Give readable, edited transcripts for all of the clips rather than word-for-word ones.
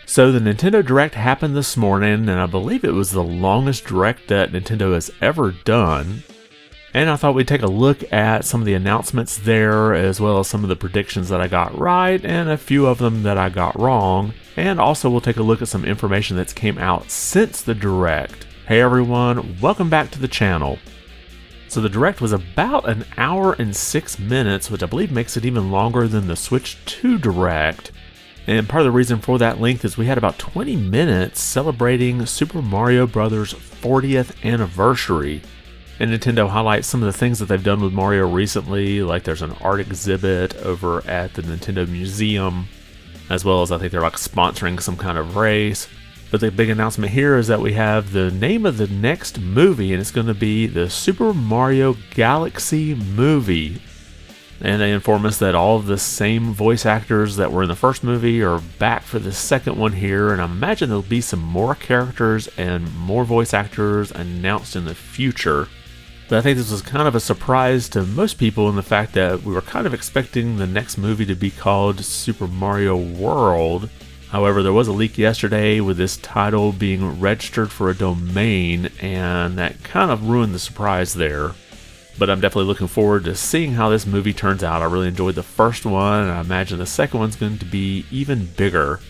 So the Nintendo Direct happened this morning, and I believe it was the longest Direct that Nintendo has ever done. And I thought we'd take a look at some of the announcements there, as well as some of the predictions that I got right, and a few of them that I got wrong. And also we'll take a look at some information that's came out since the Direct. Hey everyone, welcome back to the channel. So the Direct was about an hour and 6 minutes, which I believe makes it even longer than the Switch 2 Direct. And part of the reason for that length is we had about 20 minutes celebrating Super Mario Bros. 40th anniversary. And Nintendo highlights some of the things that they've done with Mario recently, like there's an art exhibit over at the Nintendo Museum, as well as I think they're like sponsoring some kind of race. But the big announcement here is that we have the name of the next movie, and it's going to be the Super Mario Galaxy movie. And they inform us that all of the same voice actors that were in the first movie are back for the second one here, and I imagine there'll be some more characters and more voice actors announced in the future. But I think this was kind of a surprise to most people in the fact that we were kind of expecting the next movie to be called Super Mario World. However, there was a leak yesterday with this title being registered for a domain, and that kind of ruined the surprise there. But I'm definitely looking forward to seeing how this movie turns out. I really enjoyed the first one, and I imagine the second one's going to be even bigger.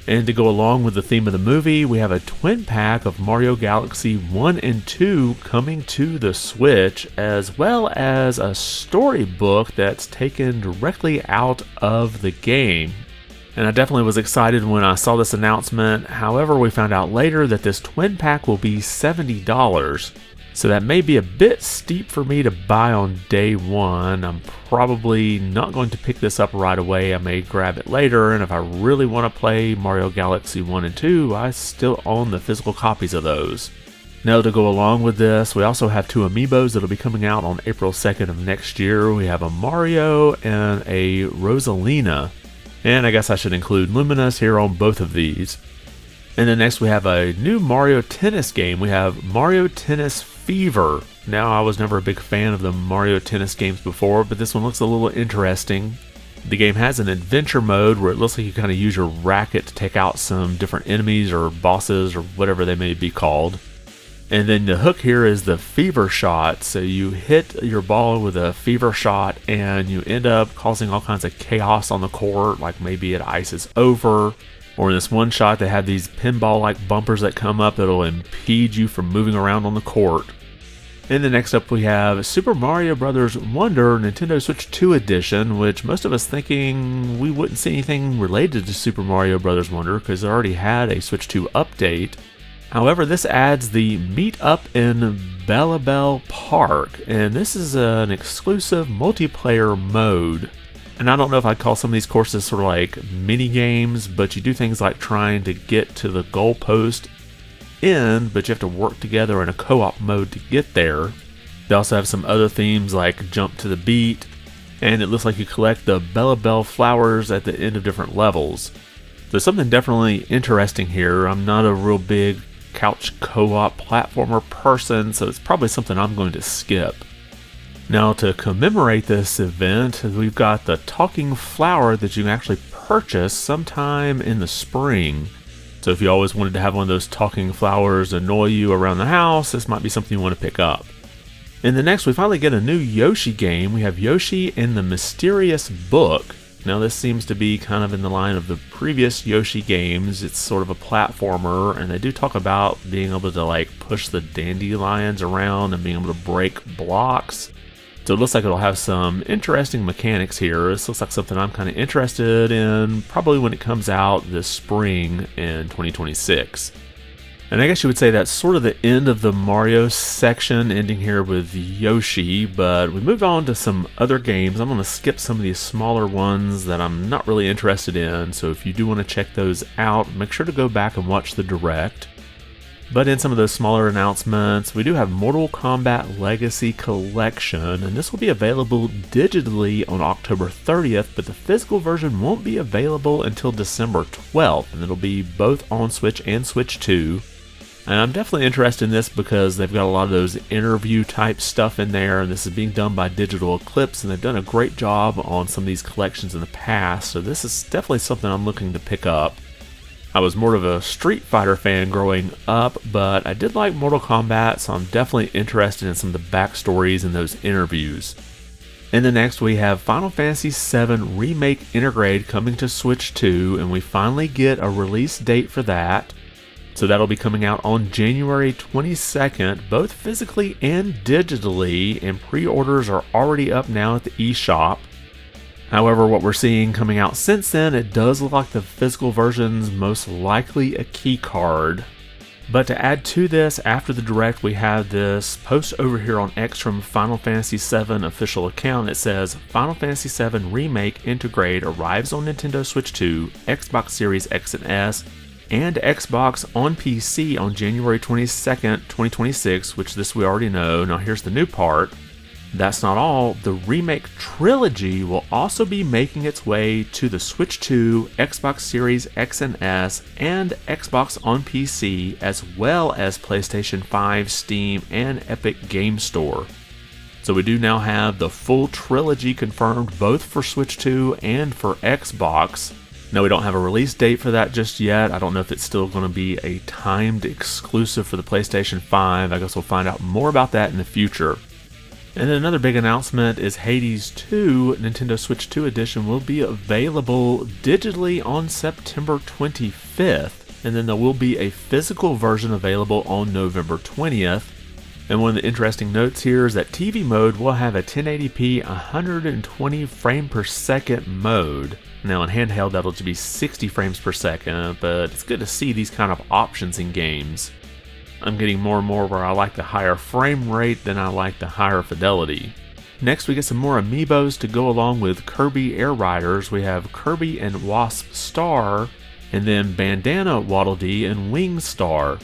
And to go along with the theme of the movie, we have a twin pack of Mario Galaxy 1 and 2 coming to the Switch, as well as a storybook that's taken directly out of the game. And I definitely was excited when I saw this announcement. However, we found out later that this twin pack will be $70. So that may be a bit steep for me to buy on day one. I'm probably not going to pick this up right away. I may grab it later, and if I really want to play Mario Galaxy 1 and 2, I still own the physical copies of those. Now to go along with this, we also have two amiibos that'll be coming out on April 2nd of next year. We have a Mario and a Rosalina. And I guess I should include Luminous here on both of these. And then next we have a new Mario Tennis game. We have Mario Tennis Fever. Now, I was never a big fan of the Mario Tennis games before, but this one looks a little interesting. The game has an adventure mode where it looks like you kind of use your racket to take out some different enemies or bosses or whatever they may be called. And then the hook here is the fever shot. So you hit your ball with a fever shot and you end up causing all kinds of chaos on the court, like maybe it ices over. Or in this one shot, they have these pinball-like bumpers that come up that'll impede you from moving around on the court. And then next up we have Super Mario Bros. Wonder Nintendo Switch 2 Edition, which most of us thinking we wouldn't see anything related to Super Mario Bros. Wonder because they already had a Switch 2 update. However, this adds the Meet Up in Bellabelle Park, and this is an exclusive multiplayer mode. And I don't know if I'd call some of these courses sort of like mini games, but you do things like trying to get to the goalpost end, but you have to work together in a co-op mode to get there. They also have some other themes like jump to the beat, and it looks like you collect the Bellabelle flowers at the end of different levels. There's something definitely interesting here. I'm not a real big couch co-op platformer person, so it's probably something I'm going to skip. Now, to commemorate this event, we've got the talking flower that you can actually purchase sometime in the spring. So if you always wanted to have one of those talking flowers annoy you around the house, this might be something you want to pick up. And then next, we finally get a new Yoshi game. We have Yoshi in the Mysterious Book. Now, this seems to be kind of in the line of the previous Yoshi games. It's sort of a platformer, and they do talk about being able to like push the dandelions around and being able to break blocks. So it looks like it'll have some interesting mechanics here. This looks like something I'm kind of interested in, probably when it comes out this spring in 2026. And I guess you would say that's sort of the end of the Mario section, ending here with Yoshi, but we moved on to some other games. I'm going to skip some of these smaller ones that I'm not really interested in, so if you do want to check those out, make sure to go back and watch the Direct. But in some of those smaller announcements, we do have Mortal Kombat Legacy Collection, and this will be available digitally on October 30th, but the physical version won't be available until December 12th, and it'll be both on Switch and Switch 2. And I'm definitely interested in this because they've got a lot of those interview type stuff in there, and this is being done by Digital Eclipse, and they've done a great job on some of these collections in the past, so this is definitely something I'm looking to pick up. I was more of a Street Fighter fan growing up, but I did like Mortal Kombat, so I'm definitely interested in some of the backstories in those interviews. And then next we have Final Fantasy VII Remake Intergrade coming to Switch 2, and we finally get a release date for that. So that'll be coming out on January 22nd, both physically and digitally, and pre-orders are already up now at the eShop. However, what we're seeing coming out since then, it does look like the physical version's most likely a key card. But to add to this, after the Direct, we have this post over here on X from Final Fantasy VII official account. It says, Final Fantasy VII Remake Intergrade arrives on Nintendo Switch 2, Xbox Series X and S, and Xbox on PC on January 22nd, 2026, which this we already know. Now here's the new part. That's not all, the Remake Trilogy will also be making its way to the Switch 2, Xbox Series X and S, and Xbox on PC, as well as PlayStation 5, Steam, and Epic Game Store. So we do now have the full trilogy confirmed both for Switch 2 and for Xbox. Now we don't have a release date for that just yet. I don't know if it's still going to be a timed exclusive for the PlayStation 5. I guess we'll find out more about that in the future. And then another big announcement is Hades 2 Nintendo Switch 2 Edition will be available digitally on September 25th, and then there will be a physical version available on November 20th. And one of the interesting notes here is that TV mode will have a 1080p 120 frame per second mode. Now in handheld that'll just be 60 frames per second, but it's good to see these kind of options in games. I'm getting more and more where I like the higher frame rate than I like the higher fidelity. Next we get some more amiibos to go along with Kirby Air Riders. We have Kirby and Wasp Star, and then Bandana Waddle Dee and Wing Star.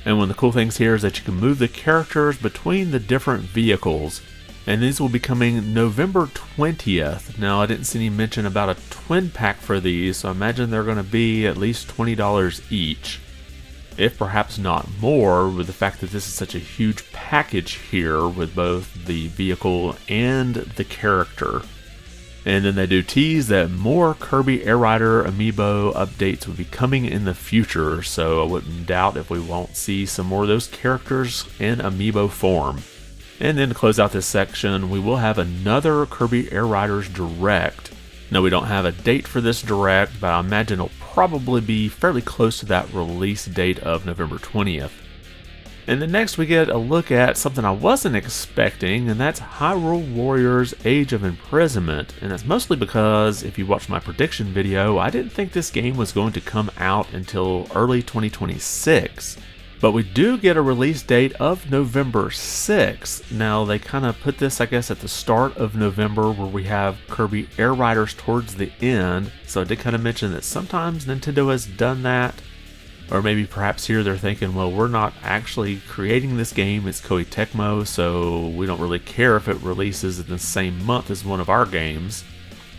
And one of the cool things here is that you can move the characters between the different vehicles. And these will be coming November 20th. Now I didn't see any mention about a twin pack for these, so I imagine they're going to be at least $20 each. If perhaps not more, with the fact that this is such a huge package here with both the vehicle and the character. And then they do tease that more Kirby Air Rider amiibo updates will be coming in the future, so I wouldn't doubt if we won't see some more of those characters in amiibo form. And then to close out this section, we will have another Kirby Air Riders Direct. Now we don't have a date for this Direct, but I imagine it'll probably be fairly close to that release date of November 20th. And then next we get a look at something I wasn't expecting, and that's Hyrule Warriors Age of Imprisonment. And that's mostly because, if you watched my prediction video, I didn't think this game was going to come out until early 2026. But we do get a release date of November 6th. Now they kind of put this, I guess, at the start of November where we have Kirby Air Riders towards the end. So I did kind of mention that sometimes Nintendo has done that. Or maybe perhaps here they're thinking, well, we're not actually creating this game, it's Koei Tecmo, so we don't really care if it releases in the same month as one of our games.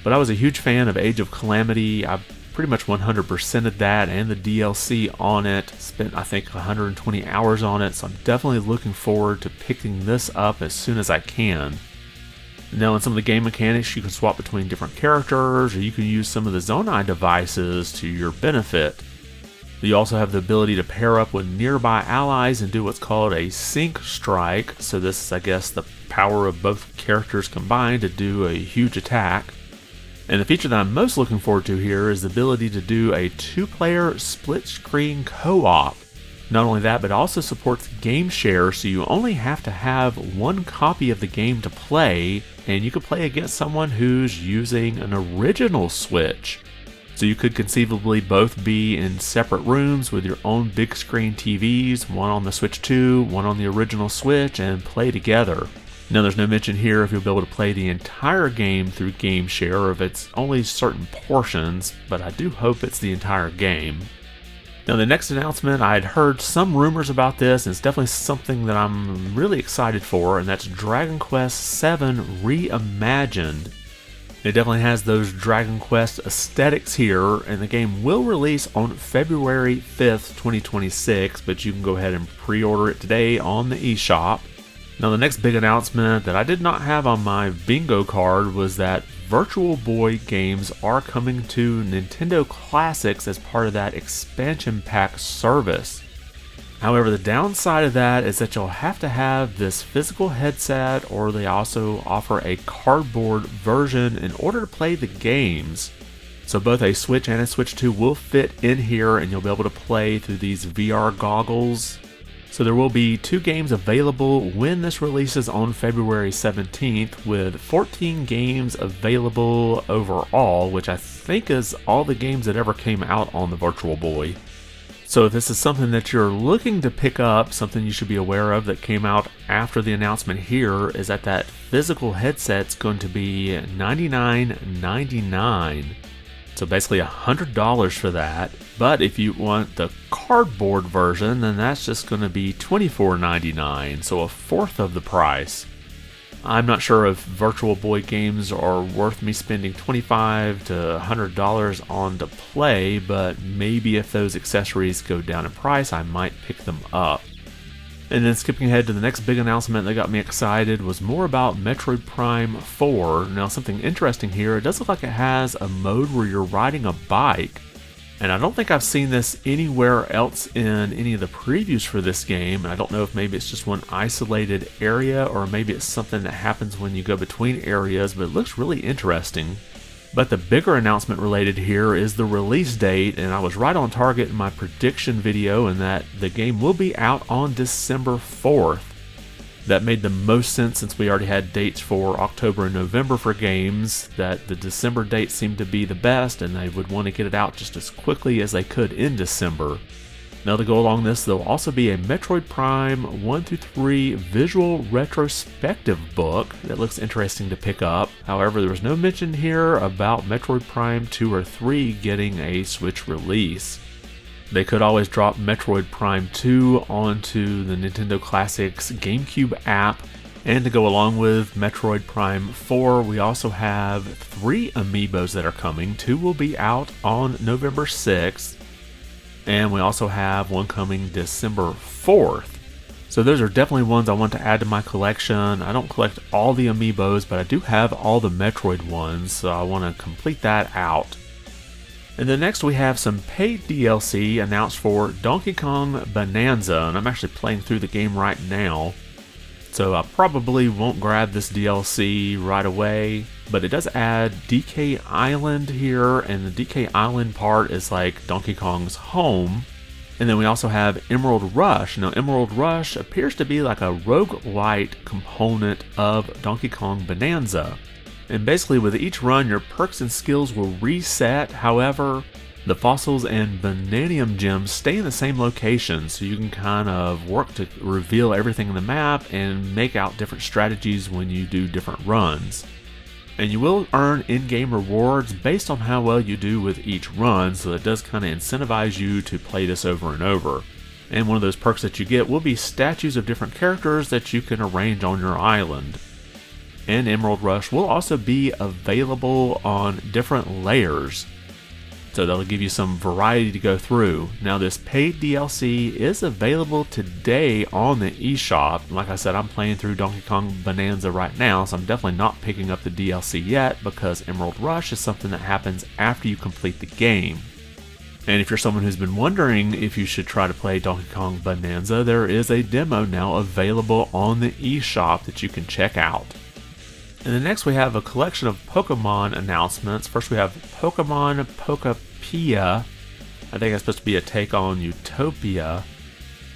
But I was a huge fan of Age of Calamity. I pretty much 100%ed that and the DLC on it. Spent, I think, 120 hours on it, so I'm definitely looking forward to picking this up as soon as I can. Now in some of the game mechanics, you can swap between different characters, or you can use some of the Zonai devices to your benefit. You also have the ability to pair up with nearby allies and do what's called a sync strike. So this is, I guess, the power of both characters combined to do a huge attack. And the feature that I'm most looking forward to here is the ability to do a 2-player split-screen co-op. Not only that, but it also supports game share, so you only have to have one copy of the game to play, and you can play against someone who's using an original Switch. So you could conceivably both be in separate rooms with your own big screen TVs, one on the Switch 2, one on the original Switch, and play together. Now there's no mention here if you'll be able to play the entire game through game share or if it's only certain portions, but I do hope it's the entire game. Now the next announcement, I had heard some rumors about this, and it's definitely something that I'm really excited for, and that's Dragon Quest VII Reimagined. It definitely has those Dragon Quest aesthetics here, and the game will release on February 5th, 2026, but you can go ahead and pre-order it today on the eShop. Now the next big announcement that I did not have on my bingo card was that Virtual Boy games are coming to Nintendo Classics as part of that expansion pack service. However, the downside of that is that you'll have to have this physical headset, or they also offer a cardboard version in order to play the games. So both a Switch and a Switch 2 will fit in here, and you'll be able to play through these VR goggles. So there will be 2 games available when this releases on February 17th, with 14 games available overall, which I think is all the games that ever came out on the Virtual Boy. So if this is something that you're looking to pick up, something you should be aware of that came out after the announcement here is that physical headset's going to be $99.99. So basically $100 for that. But if you want the cardboard version, then that's just going to be $24.99, so a fourth of the price. I'm not sure if Virtual Boy games are worth me spending $25 to $100 on to play, but maybe if those accessories go down in price, I might pick them up. And then skipping ahead to the next big announcement that got me excited was more about Metroid Prime 4. Now, something interesting here, it does look like it has a mode where you're riding a bike. And I don't think I've seen this anywhere else in any of the previews for this game, and I don't know if maybe it's just one isolated area or maybe it's something that happens when you go between areas, but it looks really interesting. But the bigger announcement related here is the release date, and I was right on target in my prediction video in that the game will be out on December 4th. That made the most sense since we already had dates for October and November for games, that the December date seemed to be the best and they would want to get it out just as quickly as they could in December. Now to go along this, there'll also be a Metroid Prime 1-3 visual retrospective book that looks interesting to pick up. However, there was no mention here about Metroid Prime 2 or 3 getting a Switch release. They could always drop Metroid Prime 2 onto the Nintendo Classics GameCube app. And to go along with Metroid Prime 4, we also have 3 amiibos that are coming. 2 will be out on November 6th. And we also have one coming December 4th. So those are definitely ones I want to add to my collection. I don't collect all the amiibos, but I do have all the Metroid ones, so I want to complete that out. And then next we have some paid DLC announced for Donkey Kong Bonanza, and I'm actually playing through the game right now. So I probably won't grab this DLC right away, but it does add DK Island here, and the DK Island part is like Donkey Kong's home. And then we also have Emerald Rush. Now Emerald Rush appears to be like a roguelite component of Donkey Kong Bonanza. And basically with each run, your perks and skills will reset. However, the fossils and Bananium gems stay in the same location, so you can kind of work to reveal everything in the map and make out different strategies when you do different runs. And you will earn in-game rewards based on how well you do with each run, so it does kind of incentivize you to play this over and over. And one of those perks that you get will be statues of different characters that you can arrange on your island. And Emerald Rush will also be available on different layers, so that'll give you some variety to go through. Now this paid DLC is available today on the eShop. Like I said, I'm playing through Donkey Kong Bonanza right now, so I'm definitely not picking up the DLC yet because Emerald Rush is something that happens after you complete the game. And if you're someone who's been wondering if you should try to play Donkey Kong Bonanza, there is a demo now available on the eShop that you can check out. And then next we have a collection of Pokemon announcements. First we have Pokemon Pokapia. I think that's supposed to be a take on Utopia.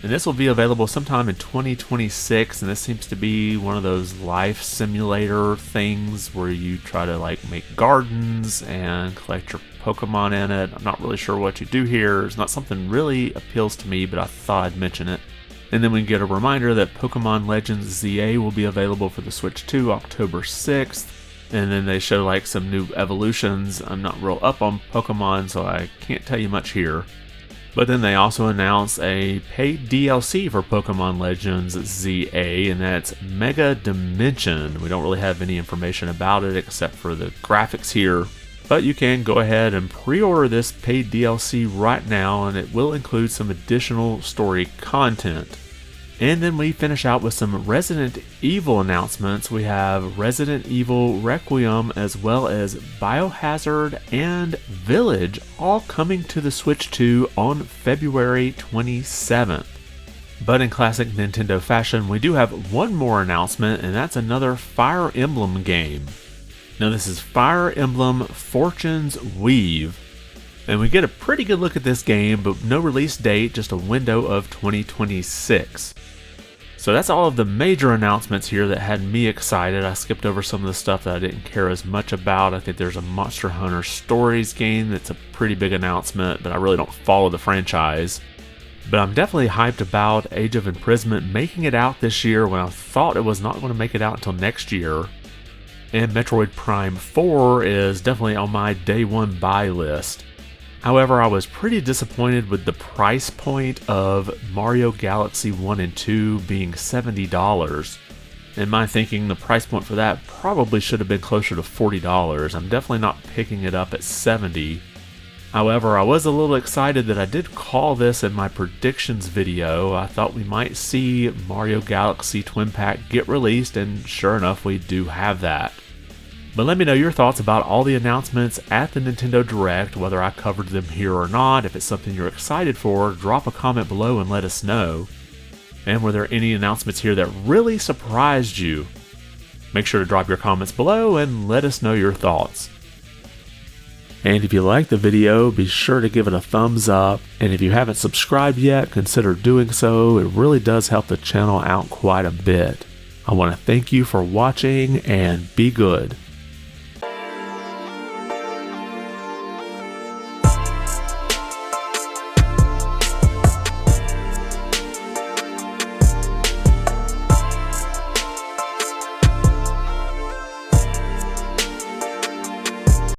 And this will be available sometime in 2026, and this seems to be one of those life simulator things where you try to like make gardens and collect your Pokemon in it. I'm not really sure what you do here. It's not something really appeals to me, but I thought I'd mention it. And then we get a reminder that Pokémon Legends Z-A will be available for the Switch 2 October 6th. And then they show like some new evolutions. I'm not real up on Pokemon, so I can't tell you much here. But then they also announced a paid DLC for Pokémon Legends Z-A, and that's Mega Dimension. We don't really have any information about it except for the graphics here. But you can go ahead and pre-order this paid DLC right now, and it will include some additional story content. And then we finish out with some Resident Evil announcements. We have Resident Evil Requiem as well as Biohazard and Village all coming to the Switch 2 on February 27th. But in classic Nintendo fashion, we do have one more announcement, and that's another Fire Emblem game. Now this is Fire Emblem Fortune's Weave. And we get a pretty good look at this game, but no release date, just a window of 2026. So that's all of the major announcements here that had me excited. I skipped over some of the stuff that I didn't care as much about. I think there's a Monster Hunter Stories game that's a pretty big announcement, but I really don't follow the franchise. But I'm definitely hyped about Age of Imprisonment making it out this year when I thought it was not going to make it out until next year. And Metroid Prime 4 is definitely on my day one buy list. However, I was pretty disappointed with the price point of Mario Galaxy 1 and 2 being $70. In my thinking, the price point for that probably should have been closer to $40. I'm definitely not picking it up at $70. However, I was a little excited that I did call this in my predictions video. I thought we might see Mario Galaxy Twin Pack get released, and sure enough, we do have that. But let me know your thoughts about all the announcements at the Nintendo Direct, whether I covered them here or not. If it's something you're excited for, drop a comment below and let us know. And were there any announcements here that really surprised you? Make sure to drop your comments below and let us know your thoughts. And if you liked the video, be sure to give it a thumbs up. And if you haven't subscribed yet, consider doing so. It really does help the channel out quite a bit. I want to thank you for watching and be good.